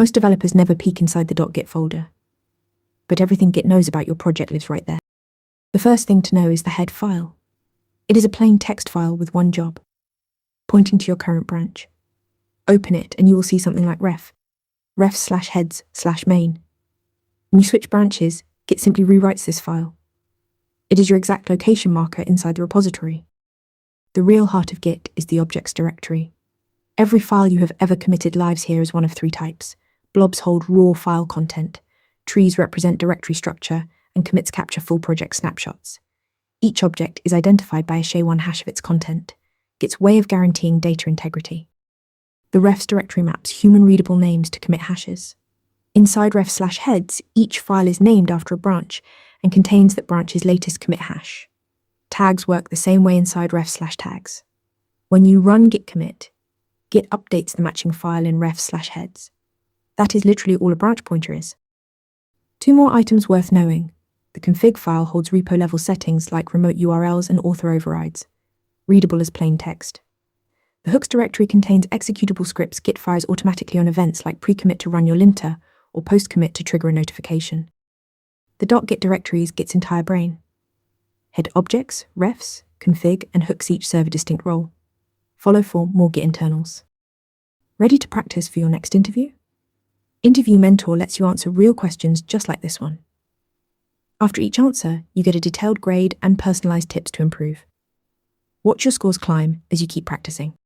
Most developers never peek inside the .git folder, but everything Git knows about your project lives right there. The first thing to know is the head file. It is a plain text file with one job, pointing to your current branch. Open it and you will see something like ref/heads/main. When you switch branches, Git simply rewrites this file. It is your exact location marker inside the repository. The real heart of Git is the objects directory. Every file you have ever committed lives here as one of three types. Blobs hold raw file content, trees represent directory structure, and commits capture full project snapshots. Each object is identified by a SHA-1 hash of its content, Git's way of guaranteeing data integrity. The refs directory maps human-readable names to commit hashes. Inside ref/heads, each file is named after a branch and contains that branch's latest commit hash. Tags work the same way inside ref/tags. When you run git commit, Git updates the matching file in ref/heads. That is literally all a branch pointer is. Two more items worth knowing. The config file holds repo-level settings like remote URLs and author overrides, readable as plain text. The hooks directory contains executable scripts Git fires automatically on events like pre-commit to run your linter or post-commit to trigger a notification. The .git directory is Git's entire brain. Head objects, refs, config, and hooks each serve a distinct role. Follow for more Git internals. Ready to practice for your next interview? Interview Mentor lets you answer real questions just like this one. After each answer, you get a detailed grade and personalized tips to improve. Watch your scores climb as you keep practicing.